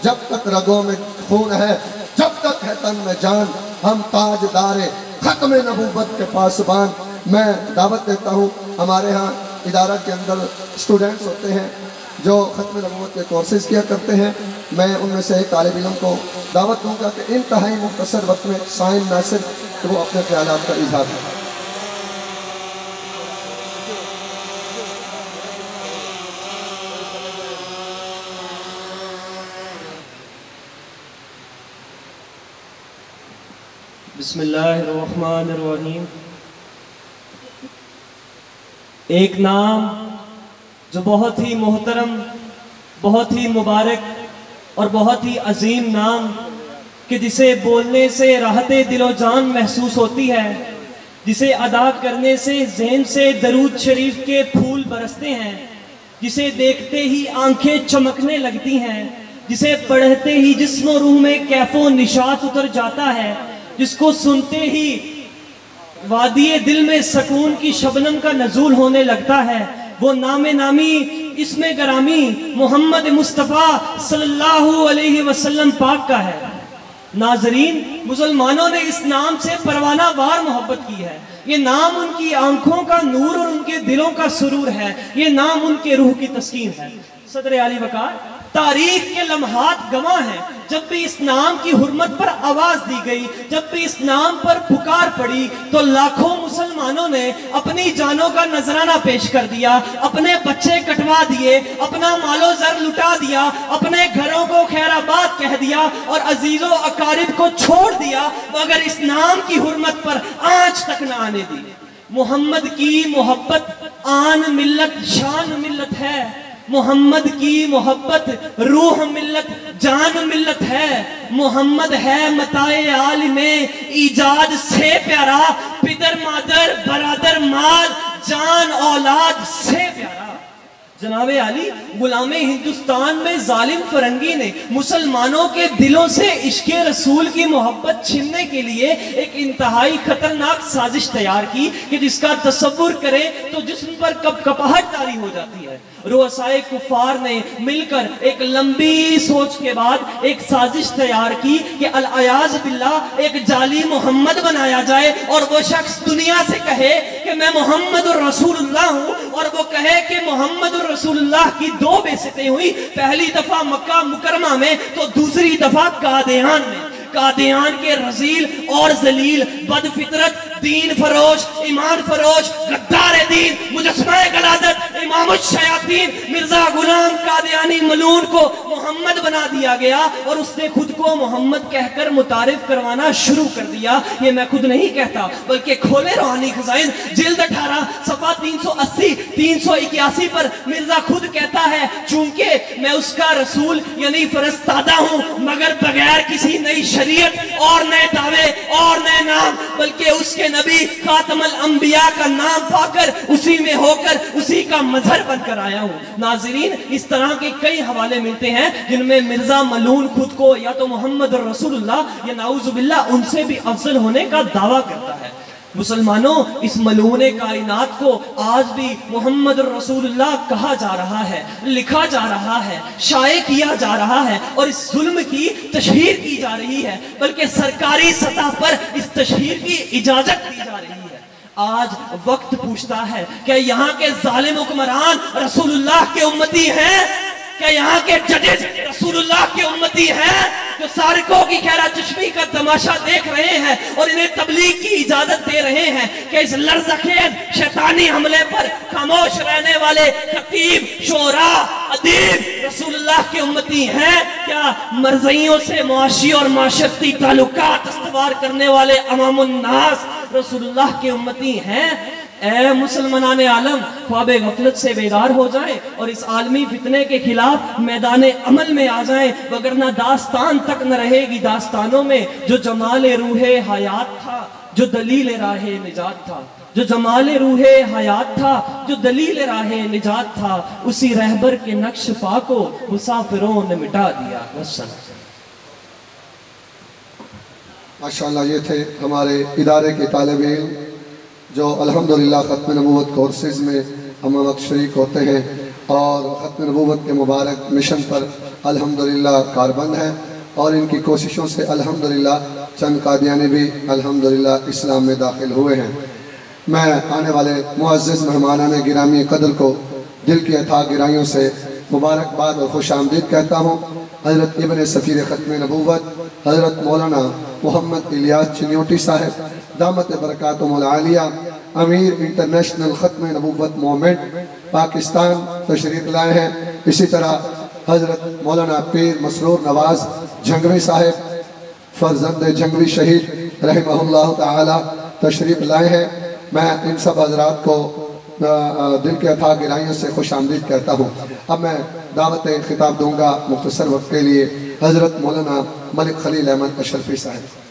جب تک رگوں میں خون ہے، جب تک ہے تن میں جان، ہم تاجدار ختم نبوت کے پاسبان۔ میں دعوت دیتا ہوں، ہمارے ہاں ادارہ کے اندر اسٹوڈنٹس ہوتے ہیں جو ختم نبوت کے کورسز کیا کرتے ہیں، میں ان میں سے ایک طالب علم کو دعوت دوں گا کہ انتہائی مختصر وقت میں سائن ناصر کہ وہ اپنے خیالات کا اظہار کریں۔ بسم اللہ الرحمن الرحیم۔ ایک نام جو بہت ہی محترم، بہت ہی مبارک اور بہت ہی عظیم نام، کہ جسے بولنے سے راحت دل و جان محسوس ہوتی ہے، جسے ادا کرنے سے ذہن سے درود شریف کے پھول برستے ہیں، جسے دیکھتے ہی آنکھیں چمکنے لگتی ہیں، جسے پڑھتے ہی جسم و روح میں کیف و نشاط اتر جاتا ہے، جس کو سنتے ہی وادی دل میں سکون کی شبنم کا نزول ہونے لگتا ہے، وہ نام نامی اسم گرامی محمد مصطفیٰ صلی اللہ علیہ وسلم پاک کا ہے۔ ناظرین، مسلمانوں نے اس نام سے پروانہ وار محبت کی ہے۔ یہ نام ان کی آنکھوں کا نور اور ان کے دلوں کا سرور ہے، یہ نام ان کے روح کی تسکین ہے۔ صدر عالی وقار، تاریخ کے لمحات گواہ ہیں، جب بھی اس نام کی حرمت پر آواز دی گئی، جب بھی اس نام پر پکار پڑی، تو لاکھوں مسلمانوں نے اپنی جانوں کا نذرانہ پیش کر دیا، اپنے بچے کٹوا دیے، اپنا مال و زر لٹا دیا، اپنے گھروں کو خیر آباد کہہ دیا اور عزیز و اقارب کو چھوڑ دیا، مگر اس نام کی حرمت پر آنچ تک نہ آنے دی۔ محمد کی محبت آن ملت شان ملت ہے، محمد کی محبت روح ملت جان ملت ہے، محمد ہے متاع عالم ایجاد سے پیارا، پدر مادر برادر مال جان اولاد سے پیارا۔ جناب علی، غلام ہندوستان میں ظالم فرنگی نے مسلمانوں کے دلوں سے عشق رسول کی محبت چھیننے کے لیے ایک انتہائی خطرناک سازش تیار کی کہ جس کا تصور کریں تو جسم پر کپکپاہٹ طاری ہو جاتی ہے۔ رؤسائے کفار نے مل کر ایک لمبی سوچ کے بعد ایک سازش تیار کی کہ العیاذ باللہ ایک جعلی محمد بنایا جائے، اور وہ شخص دنیا سے کہے کہ میں محمد الرسول اللہ ہوں، اور وہ کہے کہ محمد الرسول اللہ کی دو بعثتیں ہوئی، پہلی دفعہ مکہ مکرمہ میں تو دوسری دفعہ قادیان میں۔ قادیان کے رذیل اور ذلیل بد فطرت دین فروش ایمان فروش غدار دین مجسمہ غلاظت امام الشیاطین مرزا غلام قادیانی ملعون کو محمد بنا دیا گیا، اور اس نے خود کو محمد کہہ کر متعارف کروانا شروع کر دیا۔ یہ میں خود نہیں کہتا، بلکہ کھولے روحانی خزائن جلد 18 صفحہ 380 381 پر مرزا خود کہتا ہے، چونکہ میں اس کا رسول یعنی فرستادہ ہوں، مگر بغیر کسی نئی شریعت اور نئے دعوے اور نئے نام، بلکہ اس کے نبی خاتم الانبیاء کا نام پا کر اسی میں ہو کر اسی کا مظہر بن کر آیا ہوں۔ ناظرین، اس طرح کے کئی حوالے ملتے ہیں جن میں مرزا ملعون خود کو یا تو محمد الرسول اللہ یا نعوذ باللہ ان سے بھی افضل ہونے کا دعویٰ کرتا ہے۔ مسلمانوں، اس ملعون کائنات کو آج بھی محمد الرسول اللہ کہا جا رہا ہے، لکھا جا رہا ہے، شائع کیا جا رہا ہے، اور اس ظلم کی تشہیر کی جا رہی ہے، بلکہ سرکاری سطح پر اس تشہیر کی اجازت دی جا رہی ہے۔ آج وقت پوچھتا ہے کہ یہاں کے ظالم حکمران رسول اللہ کے امتی ہیں؟ کہ یہاں کے ججز رسول اللہ کے امتی ہیں جو سارقوں کی خیرہ چشمی کا تماشا دیکھ رہے ہیں اور انہیں تبلیغ کی اجازت دے رہے ہیں کہ اس لرزخیز شیطانی حملے پر خاموش رہنے والے خطیب شعراء ادیب رسول اللہ کے امتی ہیں؟ کیا مرضیوں سے معاشی اور معاشرتی تعلقات استوار کرنے والے عوام الناس رسول اللہ کے امتی ہیں؟ اے مسلمانان عالم، خواب غفلت سے بیدار ہو جائیں اور اس عالمی فتنے کے خلاف میدان عمل میں آ جائیں، وگرنہ داستان تک نہ رہے گی داستانوں میں جو جمال روح حیات تھا، جو دلیل راہ نجات تھا، جو جمال روح حیات تھا، جو دلیل راہ نجات تھا، اسی رہبر کے نقش پا کو مسافروں نے مٹا دیا۔ ماشاءاللہ، یہ تھے ہمارے ادارے کے طالب علم جو الحمدللہ ختم نبوت کورسز میں ہم وقت شریک ہوتے ہیں اور ختم نبوت کے مبارک مشن پر الحمدللہ کاربند ہیں، اور ان کی کوششوں سے الحمدللہ چند قادیانی بھی الحمدللہ اسلام میں داخل ہوئے ہیں۔ میں آنے والے معزز مہمانان گرامی قدر کو دل کی اتھاہ گرائیوں سے مبارکباد اور خوش آمدید کہتا ہوں۔ حضرت ابن سفیر ختم نبوت حضرت مولانا محمد الیاس چنیوٹی صاحب دامت برکاتہم العالیہ، امیر انٹرنیشنل ختم نبوت مومنٹ پاکستان تشریف لائے ہیں۔ اسی طرح حضرت مولانا پیر مسرور نواز جھنگوی صاحب فرزند جھنگوی شہید رحمہ اللہ تعالی تشریف لائے ہیں۔ میں ان سب حضرات کو دل کے اتھاہ گرائیوں سے خوش آمدید کہتا ہوں۔ اب میں دعوت خطاب دوں گا مختصر وقت کے لیے حضرت مولانا ملک خلیل احمد اشرفی صاحب۔